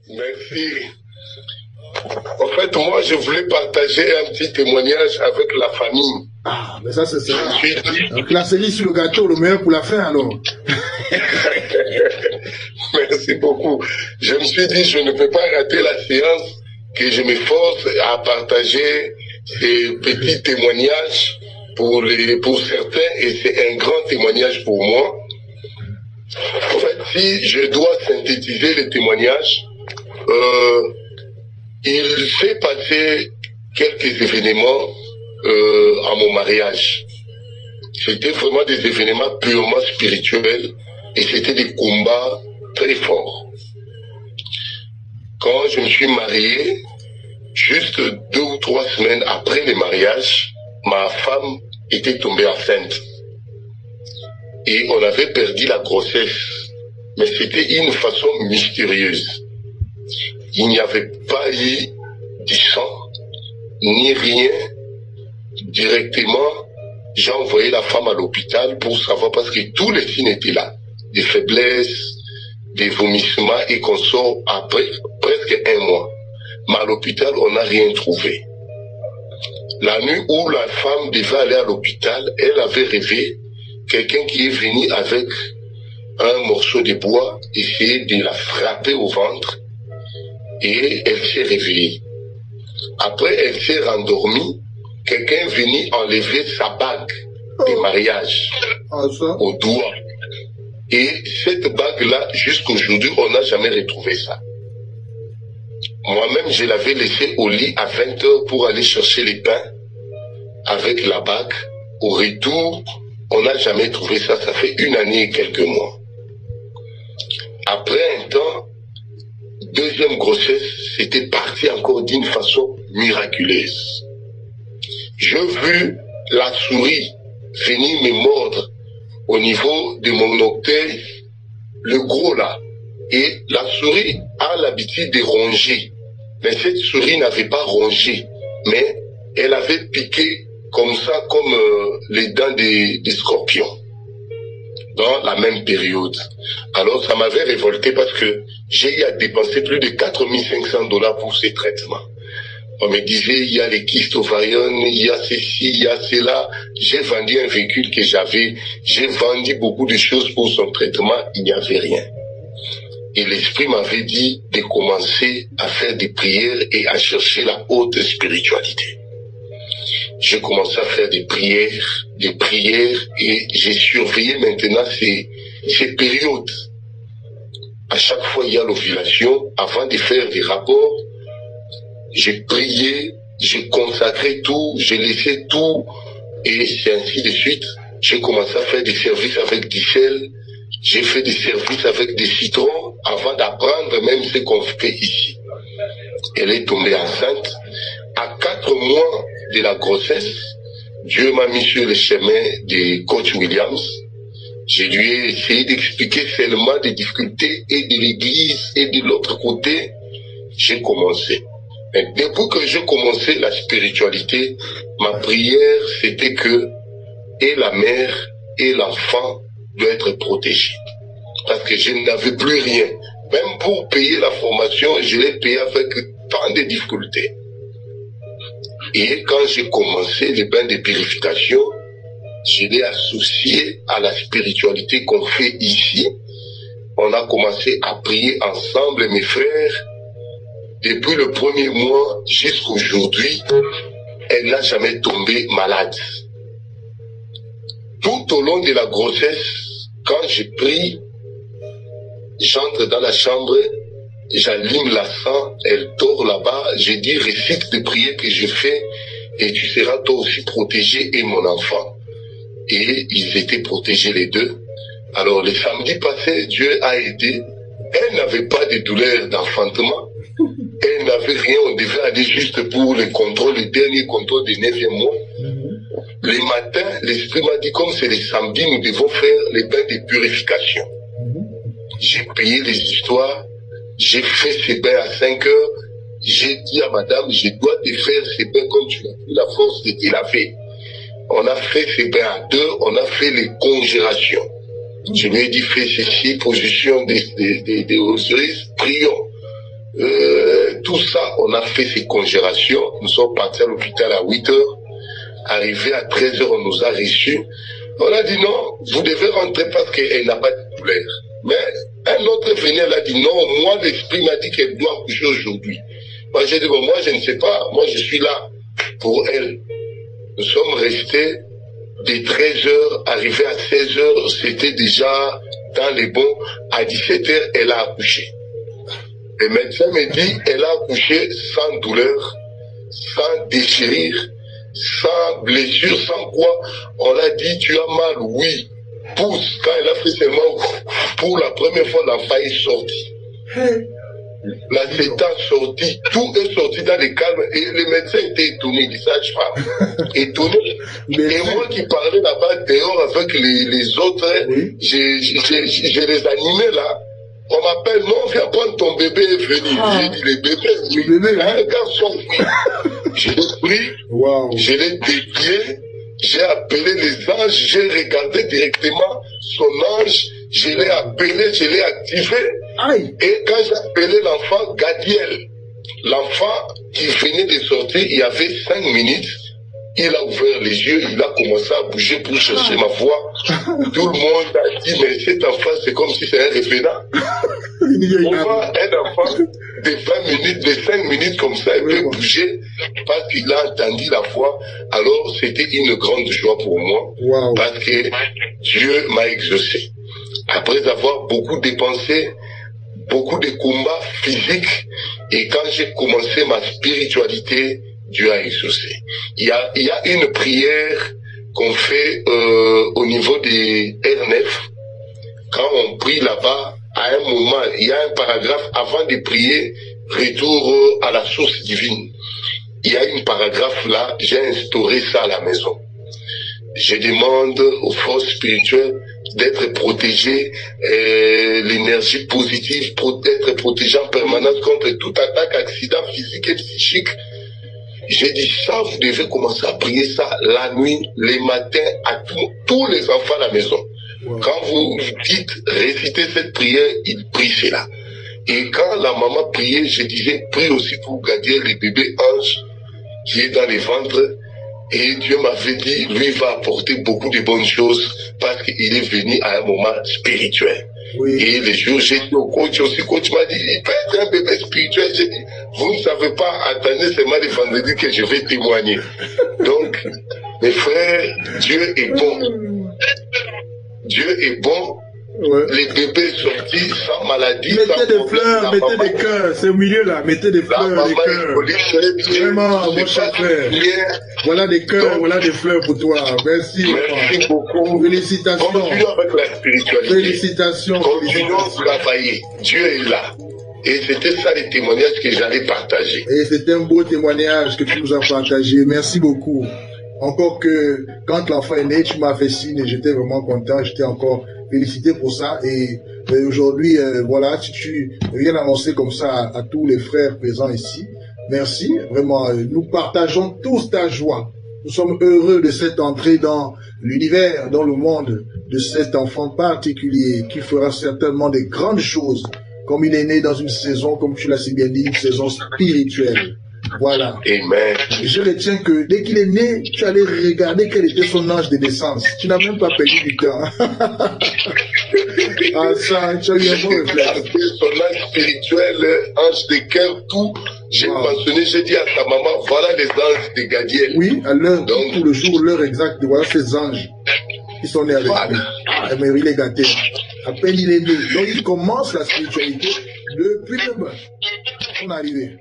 Merci. En fait, moi, je voulais partager un petit témoignage avec la famille. Ah, mais ça, c'est ça. Donc, la série sur le gâteau, le meilleur pour la fin, alors. Merci beaucoup. Je me suis dit, je ne peux pas rater la séance, que je m'efforce à partager ces petits témoignages pour certains, et c'est un grand témoignage pour moi. En fait, si je dois synthétiser les témoignages, il s'est passé quelques événements à mon mariage. C'était vraiment des événements purement spirituels et c'était des combats très forts. Quand je me suis marié, juste 2 ou 3 semaines après le mariage, ma femme était tombée enceinte. Et on avait perdu la grossesse. Mais c'était une façon mystérieuse. Il n'y avait pas eu du sang, ni rien. Directement, j'ai envoyé la femme à l'hôpital pour savoir, parce que tous les signes étaient là. Des faiblesses, des vomissements, et qu'on sort après presque 1 mois. Mais à l'hôpital, on n'a rien trouvé. La nuit où la femme devait aller à l'hôpital, elle avait rêvé quelqu'un qui est venu avec un morceau de bois, essayer de la frapper au ventre, et elle s'est réveillée. Après, elle s'est rendormie, quelqu'un est venu enlever sa bague de mariage au doigt. Et cette bague-là, jusqu'aujourd'hui, on n'a jamais retrouvé ça. Moi-même, je l'avais laissée au lit à 20 h pour aller chercher les pains avec la bague. Au retour, on n'a jamais trouvé ça. Ça fait 1 année et quelques mois. Après un temps, 2e grossesse, c'était parti encore d'une façon miraculeuse. J'ai vu la souris venir me mordre au niveau de mon orteil, le gros là. Et la souris a l'habitude de ronger. Mais cette souris n'avait pas rongé, mais elle avait piqué comme ça, comme les dents des scorpions, dans la même période. Alors ça m'avait révolté parce que j'ai eu à dépenser plus de 4500 $ pour ces traitements. On me disait, il y a les kystes ovariennes, il y a ceci, il y a cela. J'ai vendu un véhicule que j'avais, j'ai vendu beaucoup de choses pour son traitement, il n'y avait rien. Et l'esprit m'avait dit de commencer à faire des prières et à chercher la haute spiritualité. J'ai commencé à faire des prières, et j'ai surveillé maintenant ces périodes. À chaque fois, il y a l'ovulation. Avant de faire des rapports, j'ai prié, j'ai consacré tout, j'ai laissé tout, et c'est ainsi de suite. J'ai commencé à faire des services avec du sel, j'ai fait des services avec des citrons, avant d'apprendre même ce qu'on fait ici. Elle est tombée enceinte. À 4 mois de la grossesse, Dieu m'a mis sur le chemin de coach Williams. Je lui ai essayé d'expliquer seulement des difficultés et de l'église et de l'autre côté. J'ai commencé. Mais depuis que j'ai commencé la spiritualité, ma prière c'était que et la mère et l'enfant doivent être protégés. Parce que je n'avais plus rien. Même pour payer la formation, je l'ai payé avec tant de difficultés. Et quand j'ai commencé les bains de purification, je l'ai associé à la spiritualité qu'on fait ici. On a commencé à prier ensemble, mes frères. Depuis le 1er mois jusqu'aujourd'hui, elle n'a jamais tombé malade. Tout au long de la grossesse, quand je prie, j'entre dans la chambre, j'allume la sang, elle dort là-bas, je dis récite de prière que je fais et tu seras toi aussi protégé et mon enfant. Et ils étaient protégés les deux. Alors le samedi passé, Dieu a aidé. Elle n'avait pas de douleur d'enfantement. Elle n'avait rien, on devait aller juste pour le contrôle, le dernier contrôle du 9e mois. Le matin, l'esprit m'a dit, comme c'est le samedi, nous devons faire les bains de purification. J'ai payé les histoires, j'ai fait ces bains à 5 heures, j'ai dit à madame, je dois te faire ces bains comme tu as pris la force de te laver. On a fait ces bains à 2, on a fait les congélations. Je lui ai dit, fais ceci, position des cerises, prions. Tout ça, on a fait ces congélations. Nous sommes partis à l'hôpital à 8 heures. Arrivé à 13 heures, on nous a reçus. On a dit non, vous devez rentrer parce qu'elle n'a pas de douleur. Mais un autre venu, elle a dit non, moi l'esprit m'a dit qu'elle doit accoucher aujourd'hui. Moi j'ai dit bon, moi je ne sais pas, moi je suis là pour elle. Nous sommes restés de 13 heures, arrivé à 16 heures, c'était déjà dans les bons. À 17 heures, elle a accouché. Le médecin me dit, elle a accouché sans douleur, sans déchirure, sans blessure, sans quoi. On l'a dit, tu as mal, oui. Pousse, quand elle a fait seulement, pour la première fois, l'enfant est sorti. La CETA sorti, tout est sorti dans les calmes, et les médecins étaient étonnés, les sages-femmes, étonnés. Et moi qui parlais là-bas dehors avec les autres, oui. Je les animais là. On m'appelle, non, viens prendre ton bébé est venu. J'ai dit, les bébés, oui. Un garçon, oui. Je l'ai pris, wow. Je l'ai dédié, j'ai appelé les anges, j'ai regardé directement son ange, je l'ai appelé, je l'ai activé. Aïe. Et quand j'ai appelé l'enfant, Gadiel, l'enfant qui venait de sortir, il y avait 5 minutes, il a ouvert les yeux, il a commencé à bouger pour chercher ma voix. Tout le monde a dit, mais cet enfant, c'est comme si c'était un référent. On voit un enfant de 20 minutes, de 5 minutes comme ça, il peut bouger parce qu'il a entendu la voix. Alors, c'était une grande joie pour moi, wow. Parce que Dieu m'a exaucé. Après avoir beaucoup dépensé, beaucoup de combats physiques, et quand j'ai commencé ma spiritualité, Dieu a exaucé. Il y a une prière qu'on fait au niveau des R9. Quand on prie là-bas, à un moment, il y a un paragraphe avant de prier, retour à la source divine. Il y a une paragraphe là, j'ai instauré ça à la maison. Je demande aux forces spirituelles d'être protégées, l'énergie positive, d'être protégée en permanence contre toute attaque, accident physique et psychique. J'ai dit ça, vous devez commencer à prier ça la nuit, les matins, à tous les enfants à la maison. Wow. Quand vous dites réciter cette prière, ils prient cela. Et quand la maman priait, je disais prie aussi pour garder les bébés anges qui est dans les ventres. Et Dieu m'avait dit, lui va apporter beaucoup de bonnes choses parce qu'il est venu à un moment spirituel. Oui. Et les jours, j'ai dit au coach aussi, coach m'a dit, il peut être un bébé spirituel. J'ai dit, vous ne savez pas, attendez seulement les vendredis que je vais témoigner. Donc, mes frères, Dieu est bon. Dieu est bon. Ouais. Les bébés sortis sans maladie. Mettez des fleurs, mettez des cœurs, c'est au milieu là, mettez des fleurs, des cœurs. Vraiment, mon cher frère. Voilà des cœurs, voilà des fleurs pour toi. Merci. Merci beaucoup. Félicitations. Continuons avec la spiritualité. Félicitations. Continuons à travailler. Dieu est là. Et c'était ça les témoignages que j'allais partager. Et c'était un beau témoignage que tu nous as partagé. Merci beaucoup. Encore que quand l'enfant est né, tu m'as fait signe et j'étais vraiment content. J'étais encore félicité pour ça. Et aujourd'hui, voilà, si tu viens annoncer comme ça à tous les frères présents ici, merci. Vraiment, nous partageons tous ta joie. Nous sommes heureux de cette entrée dans l'univers, dans le monde de cet enfant particulier qui fera certainement des grandes choses. Comme il est né dans une saison, comme tu l'as si bien dit, une saison spirituelle. Voilà. Amen. Je retiens que dès qu'il est né, tu allais regarder quel était son âge de naissance. Tu n'as même pas perdu du temps. Ah ça, tu as eu un bon réflexe. Son âge spirituel, ange de cœur, tout. J'ai mentionné, j'ai dit à ta maman, voilà les anges de Gadiel. Oui, à l'heure, pour le jour, l'heure exacte, voilà ces anges qui sont nés avec lui. Ah, mais il est gâté. À peine il est né. Donc il commence la spiritualité depuis le bas. On est arrivé.